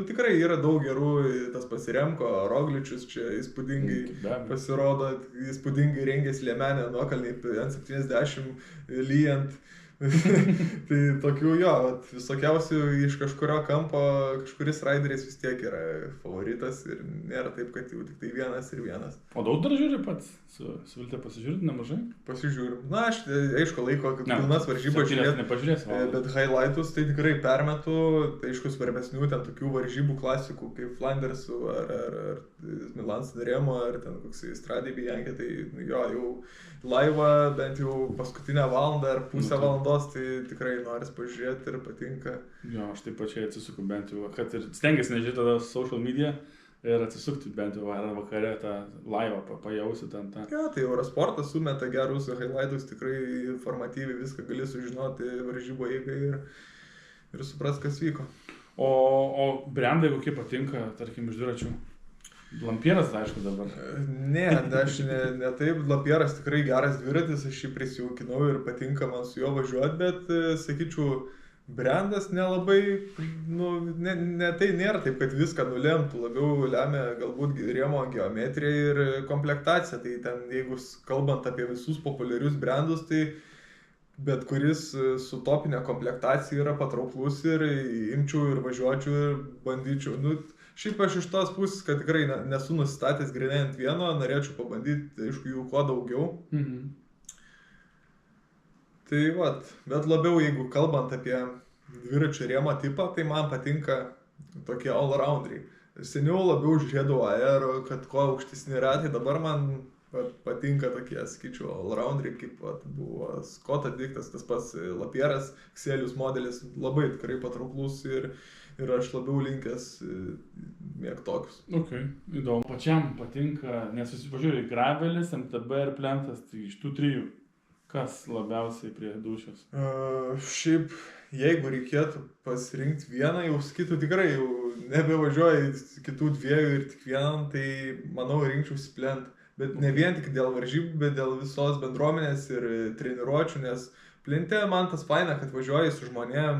tikrai yra daug gerų, tas pasiremko, Rogličius čia įspūdingai pasirodo, įspūdingai rengėsi Liemenę nuokalnį N70 lyjant. Tai tokių visokiausių iš kažkurio kampo, kažkuris raideris vis tiek yra favoritas ir nėra taip, kad jau tik tai vienas ir vienas. O daug dar žiūri pats? Su Vilte pasižiūrėt nemažai? Pasižiūrim. Na, aš aišku laiko pilnas varžybas žiūrėti, bet highlightus tai tikrai permetu, tai aišku svarbesnių ten tokių varžybų klasikų kaip Flandersų ar Milan San Remo ar ten koks Stradė Bianchi, tai jau laivą bent jau paskutinę valandą ar pusę valandos, tai tikrai noris pažiūrėti ir patinka. Jo, aš taip pačiai atsisuku bent jau, kad ir stengiasi nežiūrėti tada social media ir atsisukti bent jau vakare tą laivą, pajausi ten tą. Jo, tai Eurosportas sumeta gerus highlightus, tikrai informatyviai viską gali sužinoti varžybo eigai ir supras, kas vyko. O brandai kokie patinka, tarkim, iš dviračių? Lampieras, aišku, dabar. Ne, aš ne taip, Lampieras tikrai geras dviratis, aš jį prisijaukinau ir patinka man su juo važiuoti, bet, sakyčiau, brandas nelabai, tai nėra taip, kad viską nulemtų, labiau lemia galbūt rėmo geometrija ir komplektacija, tai ten, jeigu kalbant apie visus populiarius brandus, tai bet kuris su topinė komplektacija yra patrauklus ir imčiau ir važiuočiau ir bandyčiau. Šiaip aš iš tos pusės, kad tikrai nesu nusistatęs grinai ant vieno, norėčiau pabandyti, aišku, jų kuo daugiau. Tai bet labiau, jeigu kalbant apie dviračio rėmo tipą, tai man patinka tokie all-rounderiai. Seniau labiau žiedau aero, kad kuo aukštesni ratai, dabar man patinka tokie, sakyčiau, all-rounderiai, kaip buvo Scott Diktas, tas pats Lapieras, Xelius modelis, labai tikrai patrauklus ir aš labiau linkęs mėgti tokius. Ok, įdomu. Pačiam patinka, nes pažiūrėjau, gravelis, MTB ir plentas, tai iš tų trijų, kas labiausiai prie dūšios? Šiaip, jeigu reikėtų pasirinkti vieną, jau sakytų tikrai, jau nebevažiuoju kitų dviejų ir tik vienam, tai manau rinkčiausi plentą. Bet ne vien tik dėl varžybų, bet dėl visos bendruomenės ir treniruočių, nes plente man tas faina, kad važiuoji su žmonėm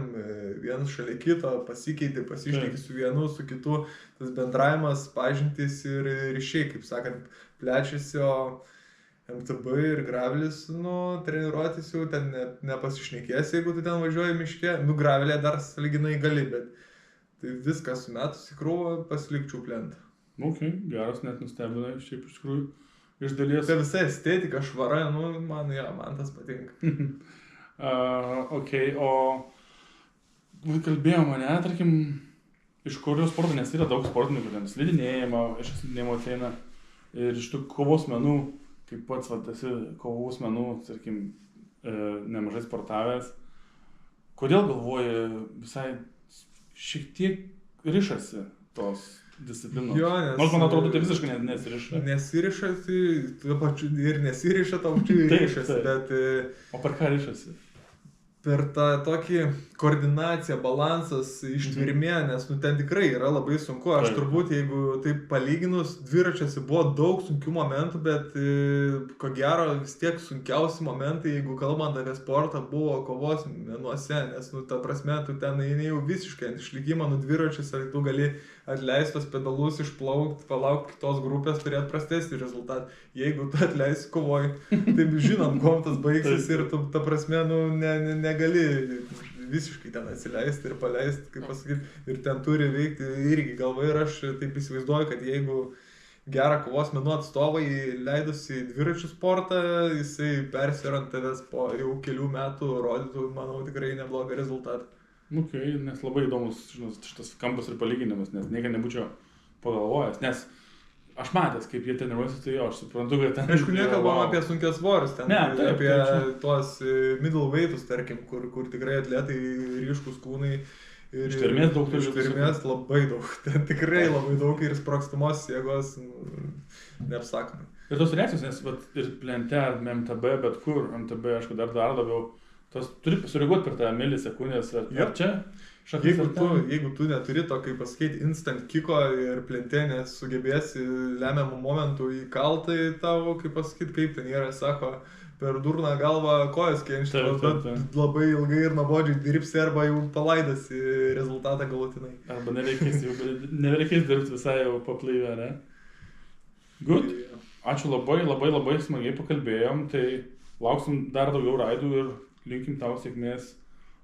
vienas šalia kito, pasikeiti, pasišneki su vienu, su kitu, tas bendravimas, pažintys ir ryšiai, kaip sakant, plečiasi, o MTB ir gravelis, treniruotis jau ten nepasišnekės, jeigu tu ten važiuoji miške, gravelė dar sąlyginai gali, bet tai viską sumetus į krūvą pasilikčiau plentą. Ok, geras, net nustebina, šiaip iš tikrųjų, iš dalies. Tai visa estetika, švara, man tas patinka. Ok, o kalbėjau mane, tarkim, iš kurio sporto, nes yra daug sportininkų, ten slidinėjimo, iš slidinėjimo ateina ir iš tų kovos menų, kaip pats esi kovos menų, tarkim, nemažai sportavęs. Kodėl galvoji visai šiek tiek rišasi tos disciplinos? Jo, nors man atrodo, tai visiškai nesiriša. Nesiriša, tai pačiu ir nesiriša, tau pačiu rišasi, bet... O per ką rišasi? Per tą tokį koordinaciją, balansas, ištvermė, nes ten tikrai yra labai sunku. Aš turbūt, jeigu taip palyginus, dviračiuose buvo daug sunkių momentų, bet ko gero vis tiek sunkiausi momentai, jeigu kalbant apie sportą, buvo kovos menuose, nes, ta prasme, tu ten eini jau visiškai ant išlikimo dviračiuose, tu gali atleistos pedalus, išplaukti, palaukti kitos grupės, turėti prastesnį rezultatą. Jeigu tu atleisi kovoji, taip žinom, kuom tas baigsis ir tu, ta prasme, negali visiškai ten atsileisti ir paleisti, kaip pasakyti, ir ten turi veikti irgi galva ir aš taip įsivaizduoju, kad jeigu gerą kovos menų atstovai leidusi dviračių sportą, jisai persirant tavęs po jau kelių metų rodytų, manau, tikrai neblogą rezultatą. Ok, nes labai įdomus šitas kampas ir palyginimas, nes niekada nebūčiau pagalvojęs, nes aš matęs, kaip jie treniruojasi, tai aš suprantu, kad ten... Aišku, nekalbam apie sunkias svorius, ten apie tuos middleweightus, tarkim, kur tikrai atletai ryškus kūnai. Ištvermės daug turi. Ištvermės labai daug, ten tikrai labai daug ir sprogstumos jėgos, neapsakomai. Ir tos reakcijos, nes ir plente, MTB, bet kur, MTB, aišku, dar labiau tos turi sureaguoti per tą milisekundės, ar čia šakas Jeigu tu neturi to, kaip pasakyti, instant kiko ir plentenės sugebėsi lemiamų momentų įkaltai tavo, kaip pasakyti, kaip ten yra, sako, per durną galvą kojas kenčia, bet labai ilgai ir nuobodžiai dirbsi arba jau palaidasi rezultatą galutinai. Arba nereikės dirbti visai jau paplaivę, ne? Good. Ačiū labai smagiai pakalbėjom, tai lauksim dar daugiau raidų ir linkim tau sėkmės.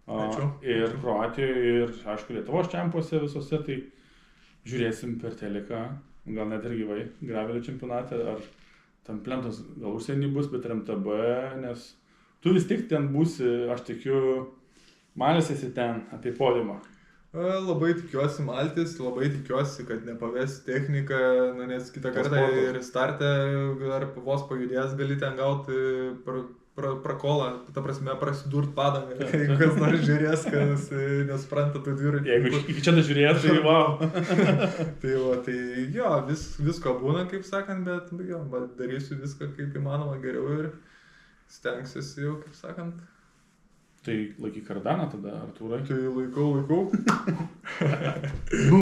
Ačiū. Ir Kroatijoje, ir aišku, Lietuvos čempuose visose, tai žiūrėsim per teleką, gal net ir gyvai, gravelio čempionate, ar tam plentos gal užsienį bus, bet ir MTB, nes tu vis tik ten būsi, aš tikiu, malėsiesi ten apie podiumą. Labai tikiuosi maltis, labai tikiuosi, kad nepavesi techniką, nes kitą kartą ir starte ar vos pajudės gali ten gauti prakolą, ta prasme prasidurt padangą, jeigu kas nors žiūrės, kas nesupranta tų dviratį. Jeigu iki čia žiūrės, tai wow. Tai jo, visko būna, kaip sakant, bet darysiu viską kaip įmanoma geriau ir stengsiuosi jau, kaip sakant. Tai laikyk kardaną tada, Artūrai. Tai laikau.